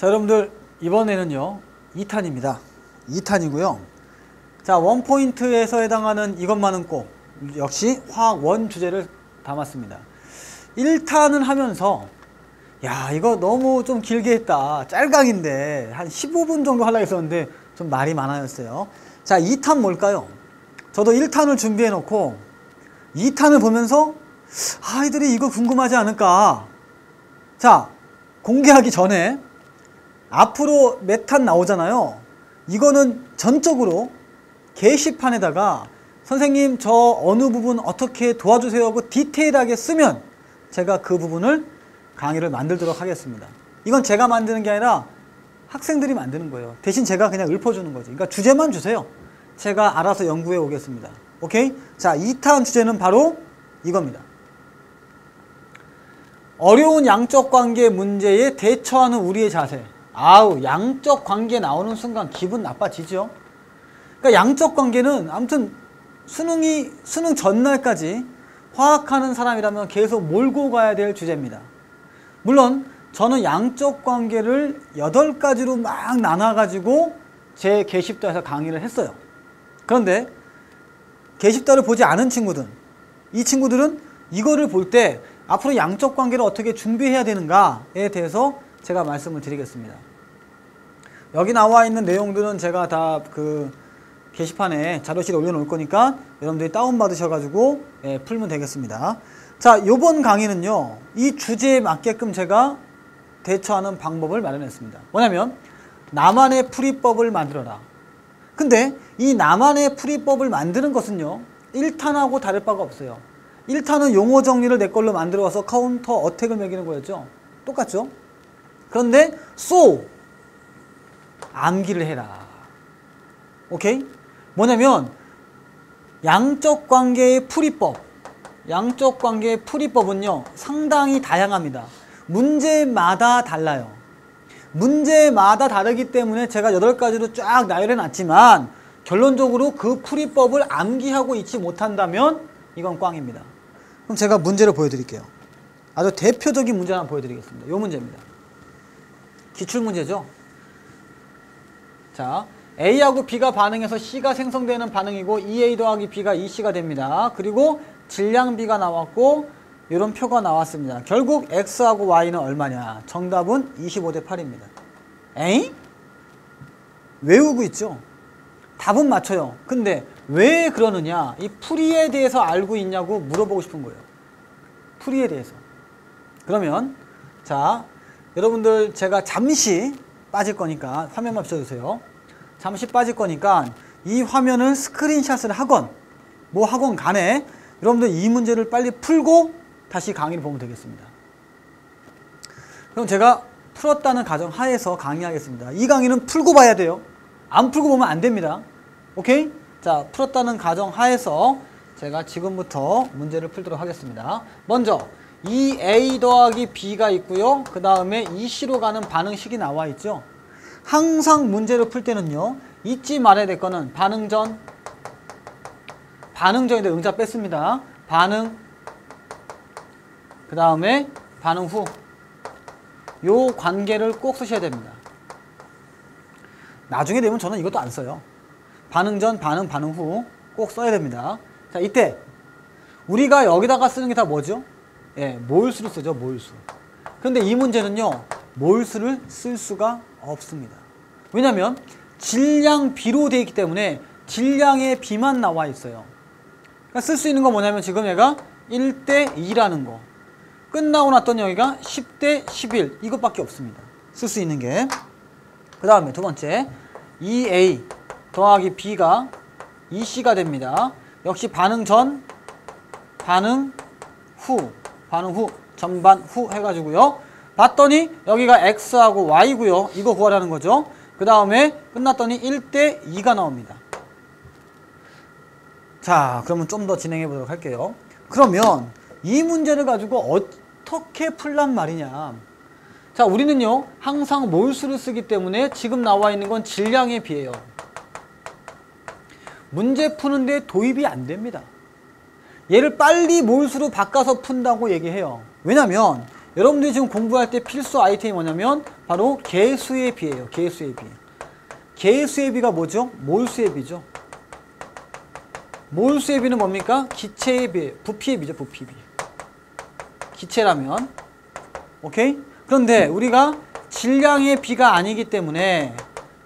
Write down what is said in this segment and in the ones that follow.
자, 여러분들 이번에는요 2탄입니다. 2탄이고요. 자, 원포인트에서 해당하는 이것만은 꼭 역시 화학 원 주제를 담았습니다. 1탄은 하면서 야, 이거 너무 좀 길게 했다. 짤강인데 한 15분 정도 하려고 했었는데 좀 말이 많아졌어요. 자, 2탄 뭘까요? 저도 1탄을 준비해 놓고 2탄을 보면서 아이들이 이거 궁금하지 않을까. 자, 공개하기 전에 앞으로 몇 탄 나오잖아요. 이거는 전적으로 게시판에다가 선생님 저 어느 부분 어떻게 도와주세요 하고 디테일하게 쓰면 제가 그 부분을 강의를 만들도록 하겠습니다. 이건 제가 만드는 게 아니라 학생들이 만드는 거예요. 대신 제가 그냥 읊어주는 거지. 그러니까 주제만 주세요. 제가 알아서 연구해 오겠습니다. 오케이? 자, 2탄 주제는 바로 이겁니다. 어려운 양적 관계 문제에 대처하는 우리의 자세. 아우, 양적 관계 나오는 순간 기분 나빠지죠. 그러니까 양적 관계는 아무튼 수능 전날까지 화학하는 사람이라면 계속 몰고 가야 될 주제입니다. 물론 저는 양적 관계를 8가지로 막 나눠가지고 제 게시판에서 강의를 했어요. 그런데 게시판을 보지 않은 친구들, 이 친구들은 이거를 볼 때 앞으로 양적 관계를 어떻게 준비해야 되는가에 대해서 제가 말씀을 드리겠습니다. 여기 나와 있는 내용들은 제가 다 그 게시판에 자료실에 올려놓을 거니까 여러분들이 다운받으셔가지고 풀면 되겠습니다. 자, 요번 강의는요, 이 주제에 맞게끔 제가 대처하는 방법을 마련했습니다. 뭐냐면 나만의 풀이법을 만들어라. 근데 이 나만의 풀이법을 만드는 것은요 1탄하고 다를 바가 없어요. 1탄은 용어 정리를 내 걸로 만들어서 카운터 어택을 매기는 거였죠. 똑같죠? 그런데 암기를 해라. 오케이? 뭐냐면 양적 관계의 풀이법, 양적 관계의 풀이법은요 상당히 다양합니다. 문제마다 달라요. 문제마다 다르기 때문에 제가 8가지로 쫙 나열해 놨지만 결론적으로 그 풀이법을 암기하고 있지 못한다면 이건 꽝입니다. 그럼 제가 문제를 보여드릴게요. 아주 대표적인 문제 하나 보여드리겠습니다. 이 문제입니다. 기출문제죠. 자, A하고 B가 반응해서 C가 생성되는 반응이고 2A 더하기 B가 2C가 됩니다. 그리고 질량 B가 나왔고 이런 표가 나왔습니다. 결국 X하고 Y는 얼마냐? 정답은 25대 8입니다. 에잉? 외우고 있죠? 답은 맞춰요. 근데 왜 그러느냐? 이 풀이에 대해서 알고 있냐고 물어보고 싶은 거예요. 풀이에 대해서. 그러면 자, 여러분들 제가 잠시 빠질 거니까 화면만 비춰주세요. 잠시 빠질 거니까 이 화면을 스크린샷을 하건 뭐 하건 간에 여러분들 이 문제를 빨리 풀고 다시 강의를 보면 되겠습니다. 그럼 제가 풀었다는 가정 하에서 강의하겠습니다. 이 강의는 풀고 봐야 돼요. 안 풀고 보면 안 됩니다. 오케이? 자, 풀었다는 가정 하에서 제가 지금부터 문제를 풀도록 하겠습니다. 먼저 2A 더하기 B가 있고요. 그 다음에 2C로 가는 반응식이 나와 있죠. 항상 문제를 풀 때는요 잊지 말아야 될 거는 반응전인데 응자 뺐습니다. 반응, 그 다음에 반응 후, 요 관계를 꼭 쓰셔야 됩니다. 나중에 되면 저는 이것도 안 써요. 반응 전, 반응 후 꼭 써야 됩니다. 자, 이때 우리가 여기다가 쓰는 게 다 뭐죠? 예, 몰수를 쓰죠. 몰수. 그런데 이 문제는요 몰수를 쓸 수가 없습니다. 왜냐면 질량 B로 되어 있기 때문에 질량의 B만 나와 있어요. 그러니까 쓸 수 있는 건 뭐냐면 지금 얘가 1대 2라는 거, 끝나고 났더니 여기가 10대 11 이것밖에 없습니다. 쓸 수 있는 게. 그 다음에 두 번째 2A 더하기 B가 2C가 됩니다. 역시 반응 전, 반응 후, 전반 후 해가지고요. 봤더니 여기가 X하고 Y고요. 이거 구하라는 거죠. 그 다음에 끝났더니 1대 2가 나옵니다. 자, 그러면 좀 더 진행해 보도록 할게요. 그러면 이 문제를 가지고 어떻게 풀란 말이냐. 자, 우리는요 항상 몰수를 쓰기 때문에 지금 나와 있는 건 질량에 비해요. 문제 푸는데 도입이 안 됩니다. 얘를 빨리 몰수로 바꿔서 푼다고 얘기해요. 왜냐면 여러분들이 지금 공부할 때 필수 아이템이 뭐냐면 바로 개수의 비예요. 개수의 비. 개수의 비가 뭐죠? 몰수의 비죠. 몰수의 비는 뭡니까? 기체의 비, 부피의 비죠. 부피 비. 기체라면. 오케이? 그런데 우리가 질량의 비가 아니기 때문에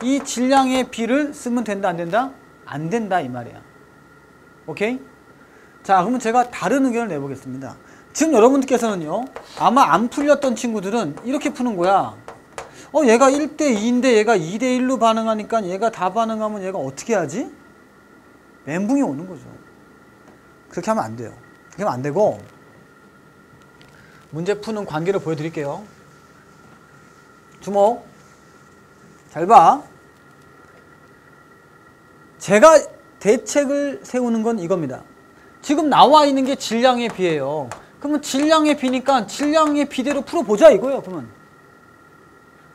이 질량의 비를 쓰면 된다 안 된다? 안 된다 이 말이야. 오케이? 자, 그러면 제가 다른 의견을 내보겠습니다. 지금 여러분들께서는요, 아마 안 풀렸던 친구들은 이렇게 푸는 거야. 얘가 1대2인데 얘가 2대1로 반응하니까 얘가 다 반응하면 얘가 어떻게 하지? 멘붕이 오는 거죠. 그렇게 하면 안 돼요. 그렇게 하면 안 되고, 문제 푸는 관계를 보여드릴게요. 주목. 잘 봐. 제가 대책을 세우는 건 이겁니다. 지금 나와 있는 게 질량의 비예요. 그러면 질량의 비니까 질량의 비대로 풀어보자 이거예요. 그러면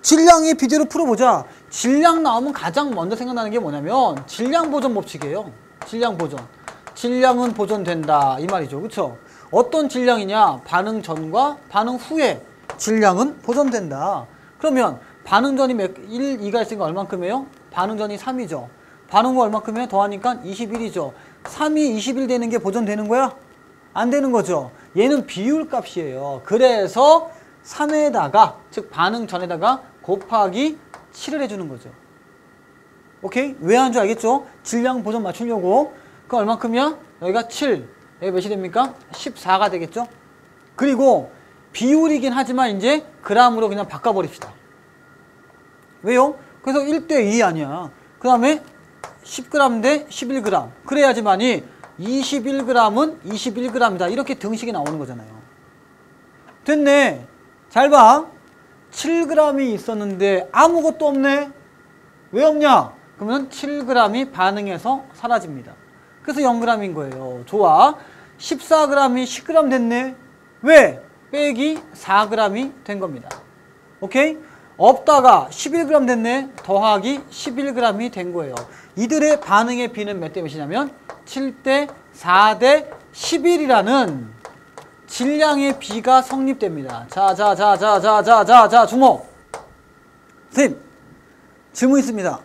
질량의 비대로 풀어보자. 질량 나오면 가장 먼저 생각나는 게 뭐냐면 질량 보존 법칙이에요. 질량 보존. 질량은 보존된다 이 말이죠. 그렇죠? 어떤 질량이냐? 반응 전과 반응 후에 질량은 보존된다. 그러면 반응 전이 1, 2가 있으니까 얼만큼이에요? 반응 전이 3이죠. 반응 후 얼만큼이에요? 더하니까 21이죠. 3이 21 되는 게 보존되는 거야? 안 되는 거죠. 얘는 비율 값이에요. 그래서 3에다가 즉 반응 전에다가 곱하기 7을 해주는 거죠. 오케이? 왜 하는 줄 알겠죠? 질량 보존 맞추려고. 그 얼만큼이야? 여기가 7. 여기 몇이 됩니까? 14가 되겠죠? 그리고 비율이긴 하지만 이제 그람으로 그냥 바꿔버립시다. 왜요? 그래서 1대2 아니야. 그 다음에 10g 대 11g. 그래야지만이 21g은 21g이다. 이렇게 등식이 나오는 거잖아요. 됐네. 잘 봐. 7g이 있었는데 아무것도 없네. 왜 없냐? 그러면 7g이 반응해서 사라집니다. 그래서 0g인 거예요. 좋아. 14g이 10g 됐네. 왜? 빼기 4g이 된 겁니다. 오케이? 없다가 11g 됐네. 더하기 11g이 된 거예요. 이들의 반응의 비는 몇 대 몇이냐면 7대 4대 11이라는 질량의 비가 성립됩니다. 자, 주목. 선생님, 질문 있습니다.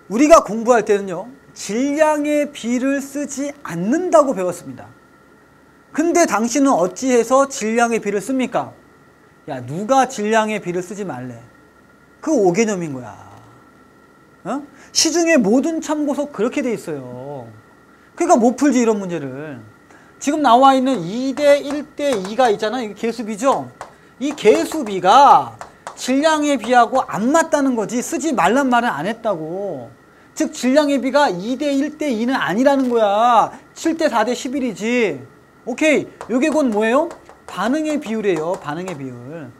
우리가 공부할 때는요, 질량의 비를 쓰지 않는다고 배웠습니다. 근데 당신은 어찌해서 질량의 비를 씁니까? 야, 누가 질량의 비를 쓰지 말래? 그 오개념인 거야. 어? 시중에 모든 참고서 그렇게 돼 있어요. 그러니까 못 풀지 이런 문제를. 지금 나와 있는 2대 1대 2가 있잖아요. 이게 개수비죠. 이 개수비가 질량의 비하고 안 맞다는 거지 쓰지 말란 말은 안 했다고. 즉 질량의 비가 2대 1대 2는 아니라는 거야. 7대 4대 11이지. 오케이. 요게 곧 뭐예요? 반응의 비율이에요. 반응의 비율.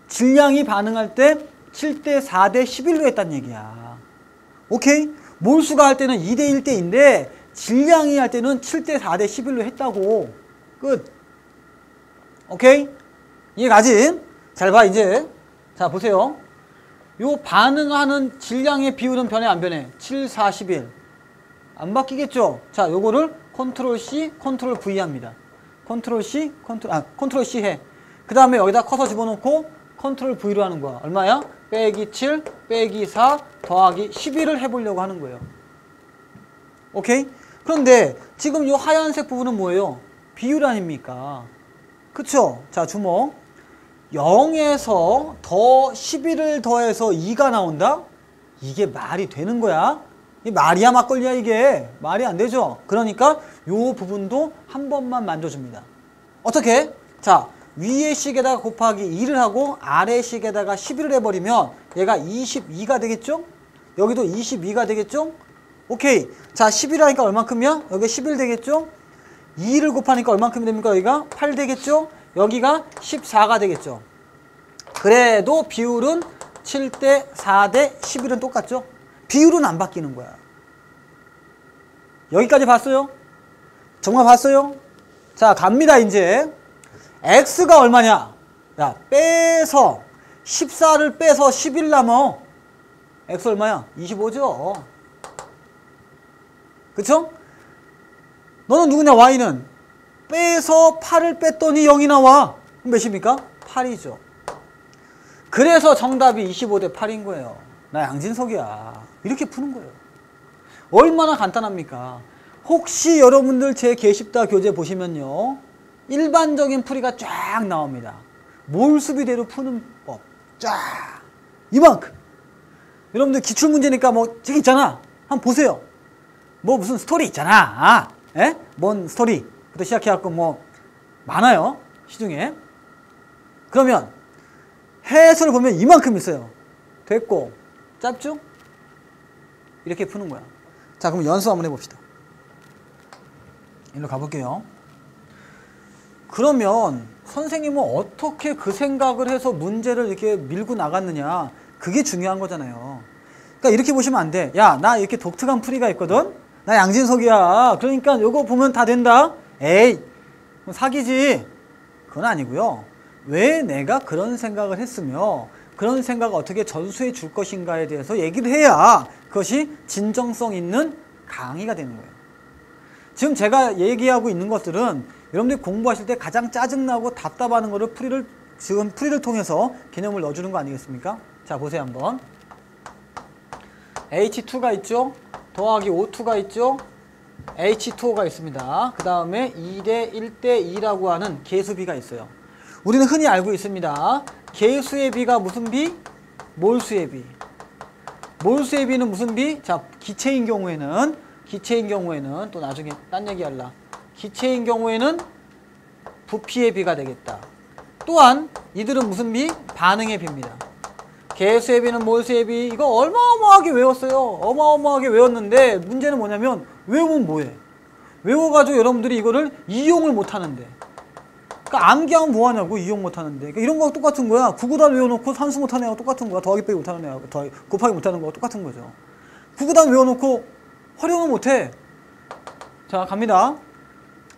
질량이 반응할 때 7대 4대 11로 했단 얘기야. 오케이? 몰수가 할 때는 2대 1대2인데 질량이 할 때는 7대 4대 11로 했다고. 끝. 오케이? 이해가지? 잘 봐 이제. 자 보세요. 요 반응하는 질량의 비율은 변해 안 변해? 7, 4, 11. 안 바뀌겠죠? 자 요거를 컨트롤 C, 컨트롤 V 합니다. 컨트롤 C, 컨트롤 C 해. 그 다음에 여기다 커서 집어넣고 컨트롤 V로 하는 거야. 얼마야? 빼기 7, 빼기 4, 더하기 11을 해보려고 하는 거예요. 오케이? 그런데 지금 이 하얀색 부분은 뭐예요? 비율 아닙니까? 그쵸? 자, 주목. 0에서 더 11을 더해서 2가 나온다? 이게 말이 되는 거야? 이 말이야 막걸리야 이게. 말이 안 되죠? 그러니까 이 부분도 한 번만 만져줍니다. 어떻게? 자, 위의 식에다가 곱하기 2를 하고 아래 식에다가 11을 해버리면 얘가 22가 되겠죠? 여기도 22가 되겠죠? 오케이. 자, 11 하니까 얼만큼이야? 여기 11 되겠죠? 2를 곱하니까 얼만큼이 됩니까? 여기가 8 되겠죠? 여기가 14가 되겠죠? 그래도 비율은 7대 4대 11은 똑같죠? 비율은 안 바뀌는 거야. 여기까지 봤어요? 정말 봤어요? 자, 갑니다 이제. x가 얼마냐? 야, 빼서 14를 빼서 11 남어. x 얼마야? 25죠. 그쵸? 너는 누구냐? y는 빼서 8을 뺐더니 0이 나와. 그럼 몇입니까? 8이죠. 그래서 정답이 25대 8인 거예요. 나 양진석이야. 이렇게 푸는 거예요. 얼마나 간단합니까? 혹시 여러분들 제 게시다 교재 보시면요, 일반적인 풀이가 쫙 나옵니다. 몰수비대로 푸는 법 쫙 이만큼. 여러분들 기출문제니까 뭐 저기 있잖아, 한번 보세요. 뭐 무슨 스토리 있잖아. 에? 뭔 스토리부터 시작해갖고 뭐 많아요, 시중에. 그러면 해설을 보면 이만큼 있어요. 됐고 짧죠? 이렇게 푸는 거야. 자, 그럼 연습 한번 해봅시다. 일로 가볼게요. 그러면 선생님은 어떻게 그 생각을 해서 문제를 이렇게 밀고 나갔느냐, 그게 중요한 거잖아요. 그러니까 이렇게 보시면 안 돼. 야, 나 이렇게 독특한 풀이가 있거든? 나 양진석이야. 그러니까 요거 보면 다 된다? 에이, 사기지. 그건 아니고요. 왜 내가 그런 생각을 했으며 그런 생각을 어떻게 전수해 줄 것인가에 대해서 얘기를 해야 그것이 진정성 있는 강의가 되는 거예요. 지금 제가 얘기하고 있는 것들은 여러분들이 공부하실 때 가장 짜증나고 답답하는 거를 지금 풀이를 통해서 개념을 넣어주는 거 아니겠습니까? 자, 보세요 한번. H2가 있죠? 더하기 O2가 있죠? H2O가 있습니다. 그 다음에 2대 1대 2라고 하는 계수비가 있어요. 우리는 흔히 알고 있습니다. 계수의 비가 무슨 비? 몰수의 비. 몰수의 비는 무슨 비? 자, 기체인 경우에는 또 나중에 딴 얘기 할라. 기체인 경우에는 부피의 비가 되겠다. 또한 이들은 무슨 비? 반응의 비입니다. 계수의 비는 몰수의 비. 이거 어마어마하게 외웠어요. 어마어마하게 외웠는데 문제는 뭐냐면 외우면 뭐해? 외워가지고 여러분들이 이거를 이용을 못하는데. 그러니까 암기하면 뭐하냐고, 이용 못하는데. 그러니까 이런 거하고 똑같은 거야. 구구단 외워놓고 산수 못하는 애하고 똑같은 거야. 더하기 빼기 못하는 애하고 곱하기 못하는 거하고 똑같은 거죠. 구구단 외워놓고 활용을 못해. 자, 갑니다.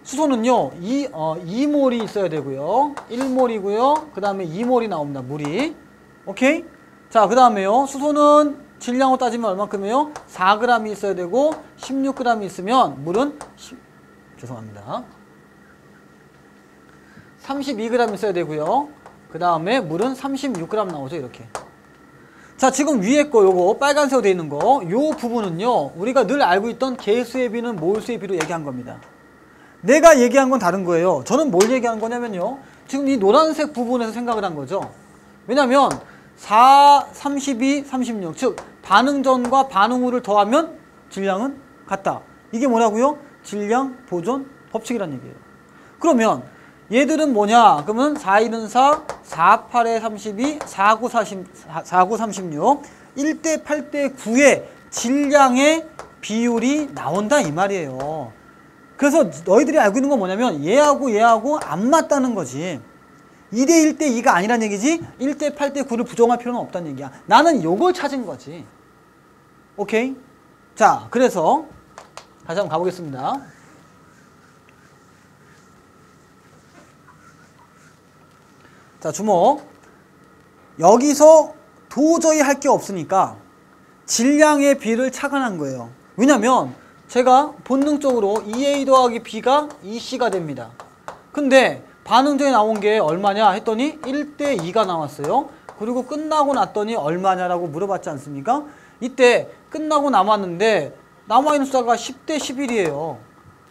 수소는요 2몰이 있어야 되고요, 1몰이고요, 그 다음에 2몰이 나옵니다. 물이. 오케이? 자, 그 다음에요, 수소는 질량으로 따지면 얼만큼이에요? 4g이 있어야 되고 16g이 있으면 물은 죄송합니다 32g 있어야 되고요, 그 다음에 물은 36g 나오죠. 이렇게. 자, 지금 위에 거 요거 빨간색으로 되어 있는 거, 요 부분은요 우리가 늘 알고 있던 계수의 비는 몰수의 비로 얘기한 겁니다. 내가 얘기한 건 다른 거예요. 저는 뭘 얘기한 거냐면요, 지금 이 노란색 부분에서 생각을 한 거죠. 왜냐면 4, 32, 36, 즉 반응 전과 반응 후를 더하면 질량은 같다. 이게 뭐라고요? 질량 보존 법칙이란 얘기예요. 그러면 얘들은 뭐냐? 그러면 4, 1은 4, 4, 8에 32, 4, 9, 36, 1대 8대 9의 질량의 비율이 나온다 이 말이에요. 그래서 너희들이 알고 있는 건 뭐냐면 얘하고 안 맞다는 거지. 2대 1대 2가 아니란 얘기지 1대 8대 9를 부정할 필요는 없다는 얘기야. 나는 요걸 찾은 거지. 오케이? 자, 그래서 다시 한번 가보겠습니다. 자, 주목. 여기서 도저히 할 게 없으니까 질량의 비를 착안한 거예요. 왜냐면 제가 본능적으로 2A 더하기 B가 2C가 됩니다. 근데 반응 전에 나온 게 얼마냐 했더니 1대 2가 나왔어요. 그리고 끝나고 났더니 얼마냐라고 물어봤지 않습니까? 이때 끝나고 남았는데 남아있는 숫자가 10대 11이에요.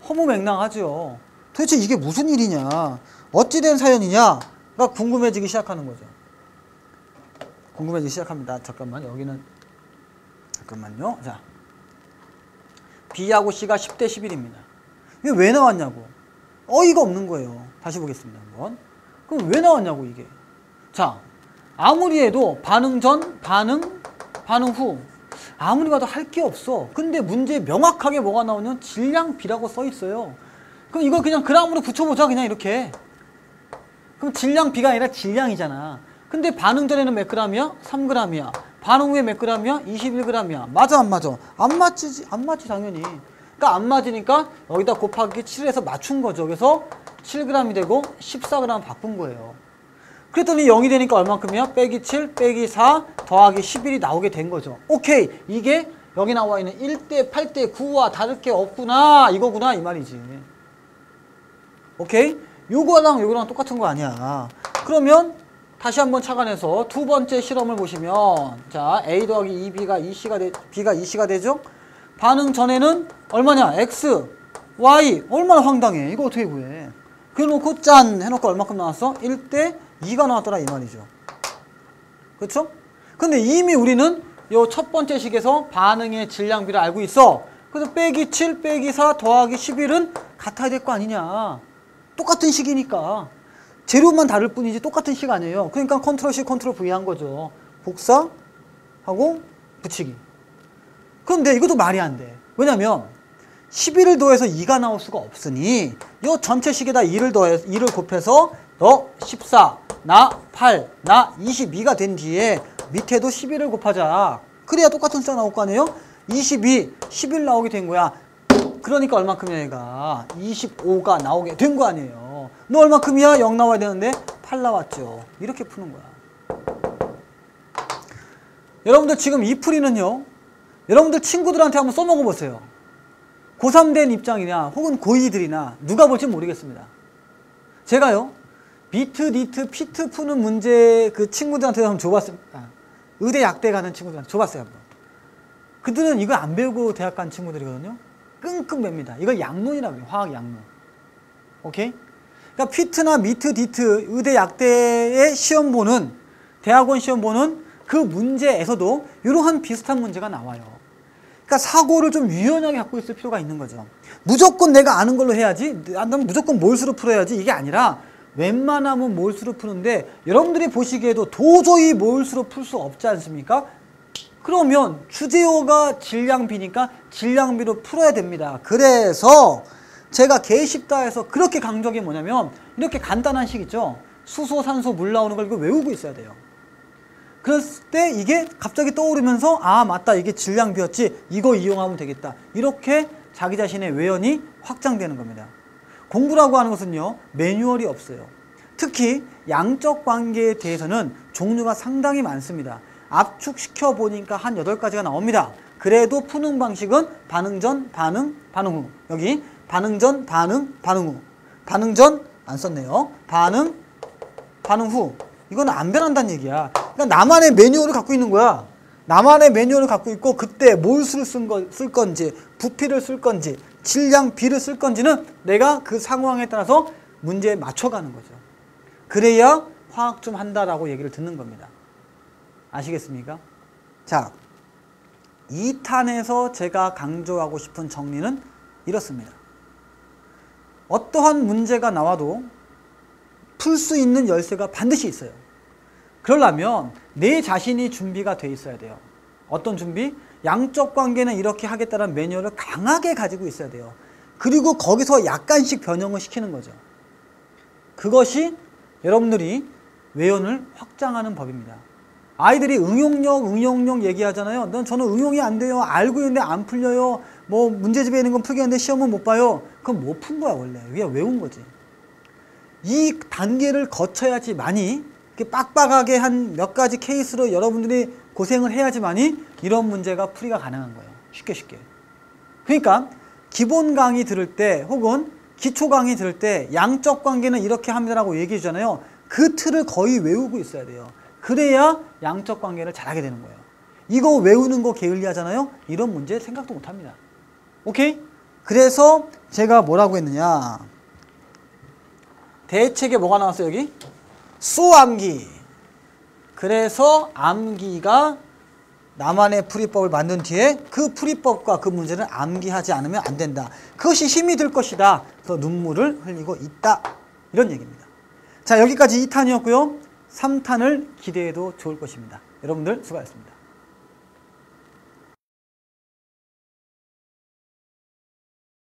허무맹랑하죠. 도대체 이게 무슨 일이냐, 어찌된 사연이냐가 궁금해지기 시작하는 거죠. 궁금해지기 시작합니다. 잠깐만, 여기는 잠깐만요. 자, B하고 C가 10대 11입니다. 이게 왜 나왔냐고. 어이가 없는 거예요. 다시 보겠습니다. 한번. 그럼 왜 나왔냐고 이게. 자, 아무리 해도 반응 전, 반응 후 아무리 봐도 할 게 없어. 근데 문제에 명확하게 뭐가 나오냐면 질량 B라고 써 있어요. 그럼 이걸 그냥 그람으로 붙여보자. 그냥 이렇게. 그럼 질량 B가 아니라 질량이잖아. 근데 반응 전에는 몇 g이야? 3g이야. 반응 후에 몇 g이야? 21g이야. 맞아, 안 맞아? 안 맞지, 당연히. 그러니까 안 맞으니까 여기다 곱하기 7해서 맞춘 거죠. 그래서 7g이 되고 14g 바꾼 거예요. 그랬더니 0이 되니까 얼만큼이야? 빼기 7, 빼기 4, 더하기 11이 나오게 된 거죠. 오케이. 이게 여기 나와 있는 1대 8대 9와 다를 게 없구나, 이거구나 이 말이지. 오케이? 요거랑 요거랑 똑같은 거 아니야. 그러면 다시 한번 착안해서 두 번째 실험을 보시면 자 A 더하기 2B가 B가 2C가 되죠? 반응 전에는 얼마냐? X, Y 얼마나 황당해. 이거 어떻게 구해? 그래놓고 짠 해놓고 얼마큼 나왔어? 1대 2가 나왔더라 이 말이죠. 그렇죠? 근데 이미 우리는 요 첫 번째 식에서 반응의 질량비를 알고 있어. 그래서 빼기 7 빼기 4 더하기 11은 같아야 될 거 아니냐. 똑같은 식이니까. 재료만 다를 뿐이지 똑같은 식 아니에요. 그러니까 컨트롤 C 컨트롤 V 한 거죠. 복사하고 붙이기. 그런데 이것도 말이 안 돼. 왜냐면 11을 더해서 2가 나올 수가 없으니 이 전체 식에다 2를 곱해서 너 14, 나 8, 나 22가 된 뒤에 밑에도 11을 곱하자. 그래야 똑같은 숫자 나올 거 아니에요? 22, 11 나오게 된 거야. 그러니까 얼마큼이야 얘가? 25가 나오게 된 거 아니에요. 너 얼마큼이야? 0 나와야 되는데 8 나왔죠. 이렇게 푸는 거야. 여러분들 지금 이 풀이는요. 여러분들 친구들한테 한번 써먹어 보세요. 고3 된 입장이냐 혹은 고2들이나 누가 볼지 모르겠습니다. 제가요. 비트, 니트, 피트 푸는 문제 그 친구들한테 한번 줘봤습니다. 의대 약대 가는 친구들한테 줘봤어요. 한번. 그들은 이거 안 배우고 대학 간 친구들이거든요. 끙끙 맵니다. 이걸 약론이라고 해요. 화학 약론. 오케이? 그러니까 피트나 미트, 디트, 의대 약대의 시험보는 대학원 시험보는 그 문제에서도 이러한 비슷한 문제가 나와요. 그러니까 사고를 좀 유연하게 갖고 있을 필요가 있는 거죠. 무조건 내가 아는 걸로 해야지, 난 무조건 몰수로 풀어야지 이게 아니라 웬만하면 몰수로 푸는데 여러분들이 보시기에도 도저히 몰수로 풀 수 없지 않습니까? 그러면 주제어가 질량비니까 질량비로 풀어야 됩니다. 그래서 제가 개쉽다 해서 그렇게 강조한 게 뭐냐면 이렇게 간단한 식 있죠. 수소, 산소, 물 나오는 걸 이거 외우고 있어야 돼요. 그랬을 때 이게 갑자기 떠오르면서 아 맞다 이게 질량비였지 이거 이용하면 되겠다. 이렇게 자기 자신의 외연이 확장되는 겁니다. 공부라고 하는 것은요. 매뉴얼이 없어요. 특히 양적 관계에 대해서는 종류가 상당히 많습니다. 압축시켜 보니까 한 8가지가 나옵니다. 그래도 푸는 방식은 반응 전, 반응, 반응 후. 여기 반응 전, 반응, 반응 후. 반응 전 안 썼네요. 반응, 반응 후. 이건 안 변한다는 얘기야. 그러니까 나만의 매뉴얼을 갖고 있는 거야. 나만의 매뉴얼을 갖고 있고 그때 몰수를 쓸 건지 부피를 쓸 건지 질량비를 쓸 건지는 내가 그 상황에 따라서 문제에 맞춰가는 거죠. 그래야 화학 좀 한다라고 얘기를 듣는 겁니다. 아시겠습니까? 자, 2탄에서 제가 강조하고 싶은 정리는 이렇습니다. 어떠한 문제가 나와도 풀 수 있는 열쇠가 반드시 있어요. 그러려면 내 자신이 준비가 돼 있어야 돼요. 어떤 준비? 양적 관계는 이렇게 하겠다는 매뉴얼을 강하게 가지고 있어야 돼요. 그리고 거기서 약간씩 변형을 시키는 거죠. 그것이 여러분들이 외연을 확장하는 법입니다. 아이들이 응용력 얘기하잖아요. 저는 응용이 안 돼요. 알고 있는데 안 풀려요. 뭐 문제집에 있는 건 풀겠는데 시험은 못 봐요. 그건 못 푼 거야 원래. 그냥 외운 거지. 이 단계를 거쳐야지만이 이렇게 빡빡하게 한 몇 가지 케이스로 여러분들이 고생을 해야지만이 이런 문제가 풀이가 가능한 거예요. 쉽게. 그러니까 기본 강의 들을 때 혹은 기초 강의 들을 때 양적 관계는 이렇게 합니다라고 얘기해 주잖아요. 그 틀을 거의 외우고 있어야 돼요. 그래야 양적 관계를 잘하게 되는 거예요. 이거 외우는 거 게을리하잖아요. 이런 문제 생각도 못 합니다. 오케이? 그래서 제가 뭐라고 했느냐. 대책에 뭐가 나왔어요 여기? 쏘암기. 그래서 암기가 나만의 풀이법을 만든 뒤에 그 풀이법과 그 문제를 암기하지 않으면 안 된다. 그것이 힘이 들 것이다. 그래서 눈물을 흘리고 있다. 이런 얘기입니다. 자, 여기까지 2탄이었고요. 3탄을 기대해도 좋을 것입니다. 여러분들 수고하셨습니다.